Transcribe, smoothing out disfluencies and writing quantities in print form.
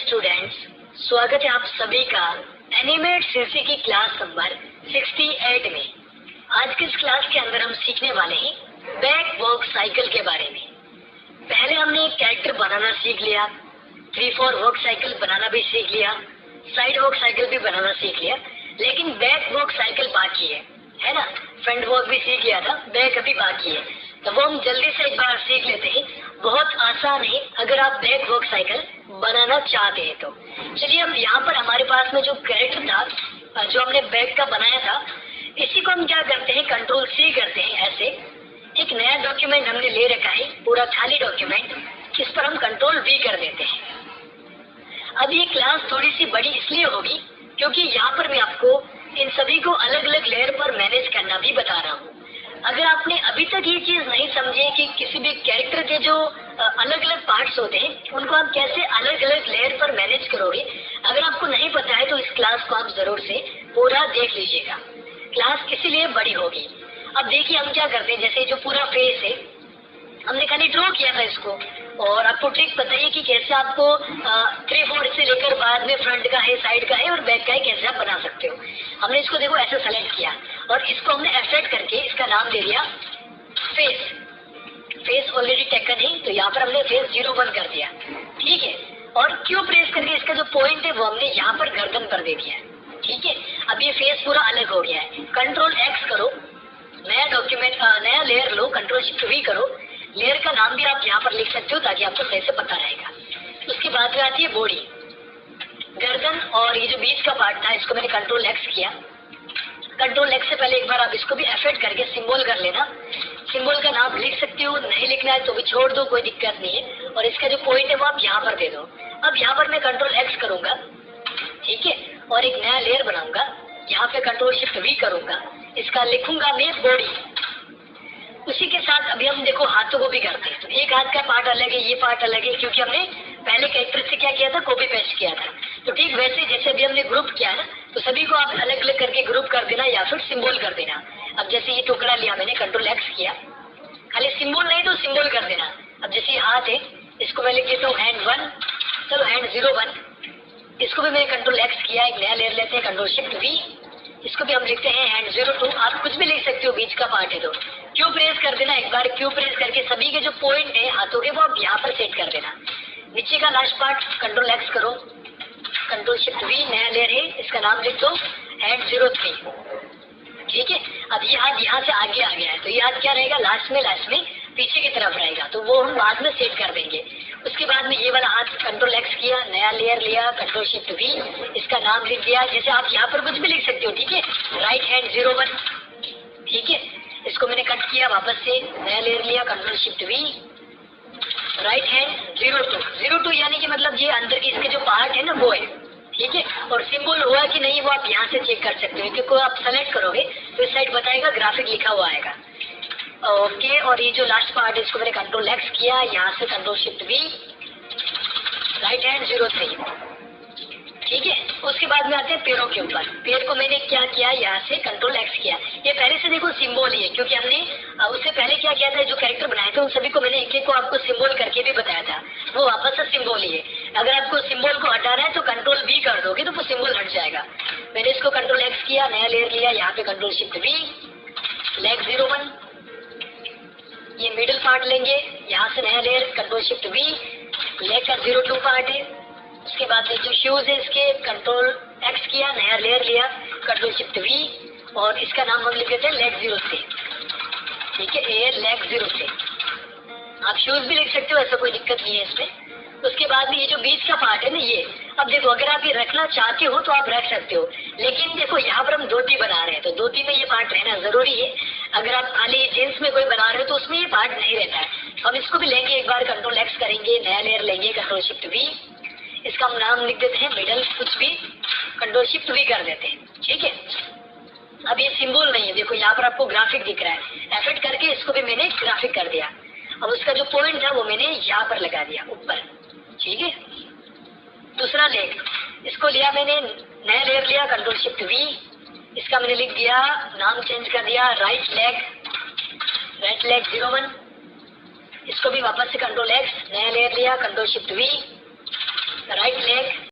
Students, स्वागत है आप सभी का एनिमेट सीसी की क्लास नंबर 68 में। आज की इस क्लास के अंदर हम सीखने वाले हैं बैक वॉक साइकिल के बारे में। पहले हमने एक कैरेक्टर बनाना सीख लिया, 3-4 वॉक साइकिल बनाना भी सीख लिया, साइड वॉक साइकिल भी बनाना सीख लिया, लेकिन बैक वॉक साइकिल बाकी है ना। फ्रंट वॉक भी सीख लिया था, बैक अभी बाकी है, तो वो हम जल्दी से एक बार सीख लेते हैं। बहुत आसान है अगर आप बैक वॉक साइकिल बनाना चाहते हैं तो। चलिए, हम यहाँ पर हमारे पास में जो कैरेक्टर था जो हमने बैक का बनाया था, इसी को हम क्या करते हैं, Ctrl+C करते हैं। ऐसे एक नया डॉक्यूमेंट हमने ले रखा है, पूरा खाली डॉक्यूमेंट, इस पर हम Ctrl+V कर देते हैं। अब ये क्लास थोड़ी सी बड़ी इसलिए होगी क्योंकि यहाँ पर मैं आपको इन सभी को अलग अलग लेयर पर मैनेज करना भी बता रहा हूँ। अगर आपने अभी तक ये चीज नहीं समझे कि किसी भी कैरेक्टर के जो अलग अलग पार्ट्स होते हैं उनको आप कैसे अलग अलग लेयर पर मैनेज करोगे, अगर आपको नहीं पता है तो इस क्लास को आप जरूर से पूरा देख लीजिएगा। क्लास इसीलिए बड़ी होगी। अब देखिए हम क्या करते हैं, जैसे जो पूरा फेस है हमने खाली ड्रॉ किया था इसको, और आपको ट्रिक बताइए कि कैसे आपको 3-4 से लेकर बाद में फ्रंट का है, साइड का है और बैक का है, कैसे आप बना सकते हो। हमने इसको देखो ऐसे सेलेक्ट किया और इसको हमने एफेक्ट करके इसका नाम दे दिया फेस। फेस ऑलरेडी टेकन है तो यहाँ पर हमने फेस 01 कर दिया, ठीक है। और क्यू प्रेस करके इसका जो पॉइंट है वो हमने यहाँ पर गर्दन पर दे दिया, ठीक है। अब ये फेस पूरा अलग हो गया है। Ctrl+X करो, नया डॉक्यूमेंट, नया लेयर लो, Ctrl+Shift+V करो। लेयर का नाम भी आप यहाँ पर लिख सकते हो ताकि आपको सही से पता रहेगा। उसके बाद में आती है बॉडी, गर्दन, और ये जो बीच का पार्ट था इसको मैंने Ctrl+X किया। Ctrl+X से पहले एक बार आप इसको भी एफेक्ट करके सिंबल कर लेना। सिंबल का नाम लिख सकते हो, नहीं लिखना है तो भी छोड़ दो, कोई दिक्कत नहीं है। और इसका जो पॉइंट है वो आप यहाँ पर दे दो। अब यहाँ पर मैं Ctrl+X करूंगा, ठीक है, और एक नया लेयर बनाऊंगा। यहाँ पे Ctrl+Shift+V करूंगा, इसका लिखूंगा मैं बॉडी। उसी के साथ अभी हम देखो हाथों को भी करते हैं, तो एक हाथ का पार्ट अलग है, ये पार्ट अलग है, क्योंकि हमने पहले कैरेक्टर से क्या किया था, कॉपी पेस्ट किया था। तो ठीक वैसे जैसे अभी हमने ग्रुप किया ना, तो सभी को आप अलग अलग करके ग्रुप कर देना या फिर सिंबल कर देना। अब जैसे ये टुकड़ा लिया मैंने, Ctrl+X किया, खाली सिंबल नहीं तो सिंबल कर देना। अब जैसे ये हाथ है इसको मैं लिख देता हूँ हैंड 1, चलो हैंड 01, इसको भी मैंने Ctrl+X किया। एक नया लेयर लेते हैं, Ctrl+Shift+V, इसको भी हम लिखते हैं हैंड 02। आप कुछ भी लिख सकते हो, बीच का पार्ट है तो क्यू प्रेस कर देना। एक बार क्यू प्रेस करके सभी के जो पॉइंट है हाथों के वो आप यहाँ पर सेट कर देना। नीचे का लास्ट पार्ट Ctrl+X करो, Ctrl+Shift+V, नया लेयर है, इसका नाम लिख दो हैंड 03, ठीक है। अब ये हाथ यहाँ से आगे आ गया है तो ये हाथ क्या रहेगा, लास्ट में पीछे की तरफ रहेगा, तो वो हम बाद में सेट कर देंगे। उसके बाद में ये वाला हाथ Ctrl+X किया, नया लेयर लिया, Ctrl+Shift+V, इसका नाम लिख दिया। जैसे आप यहाँ पर कुछ भी लिख सकते हो, ठीक है, राइट हैंड 01, ठीक है। इसको मैंने कट किया, वापस से नया लेयर लिया, Ctrl+Shift+V, राइट हैंड 02 यानी कि मतलब ये अंदर की इसके जो पार्ट है ना वो है, ठीक है। और सिंबल हुआ कि नहीं वो आप यहाँ से चेक कर सकते हो, क्योंकि आप सेलेक्ट करोगे तो इस साइड बताएगा ग्राफिक लिखा हुआ आएगा, ओके। और ये जो लास्ट पार्ट है इसको मैंने Ctrl+X किया, यहाँ से Ctrl+Shift+V, राइट हैंड 03, ठीक है। उसके बाद में आते हैं पैरों के ऊपर। पैर को मैंने क्या किया, यहाँ से Ctrl+X किया। ये पहले से देखो सिंबल ही है, क्योंकि हमने उससे पहले क्या किया था, जो कैरेक्टर बनाए थे उन सभी को मैंने एक एक को आपको सिंबल करके भी बताया था, वो वापस से सिंबल ही है। अगर आपको सिंबल को हटाना है तो Ctrl+V कर दोगे तो वो सिंबल हट जाएगा। मैंने इसको Ctrl+X किया, नया लेयर लिया, यहाँ पे Ctrl+Shift+V, लेग 01, ये मिडिल पार्ट लेंगे, यहाँ से नया लेयर Ctrl+Shift+V, लेग का 02 पार्ट है। उसके बाद में जो शूज है इसके Ctrl+X किया, नया लेयर लिया, Ctrl+Shift+V, और इसका नाम हम लिख देते हैं लेग 03, ठीक है, ये लेग 03। आप शूज भी लिख सकते हो, ऐसा कोई दिक्कत नहीं है इसमें। उसके बाद में ये जो बीच का पार्ट है ना, ये अब देखो अगर आप ये रखना चाहते हो तो आप रख सकते हो, लेकिन देखो यहाँ पर हम धोती बना रहे हैं तो धोती में ये पार्ट रहना जरूरी है। अगर आप खाली जींस में कोई बना रहे हो तो उसमें ये पार्ट नहीं रहता है। हम इसको भी लेंगे, एक बार Ctrl+X करेंगे, नया लेयर लेंगे, Ctrl+Shift+V, इसका हम नाम लिख देते हैं मिडल कुछ भी, Ctrl+Shift+V कर देते हैं, ठीक है। अब ये सिंबल नहीं है, देखो यहाँ पर आपको ग्राफिक दिख रहा है, एफेक्ट करके इसको भी मैंने ग्राफिक कर दिया। अब उसका जो पॉइंट था वो मैंने यहाँ पर लगा दिया ऊपर, ठीक है। दूसरा लेग, इसको लिया मैंने, नया लेयर लिया, Ctrl+Shift+V, इसका मैंने लिख दिया, नाम चेंज कर दिया राइट लेग 01, इसको भी वापस से Ctrl+X, नया लेयर लिया, Ctrl+Shift+V, राइट लेग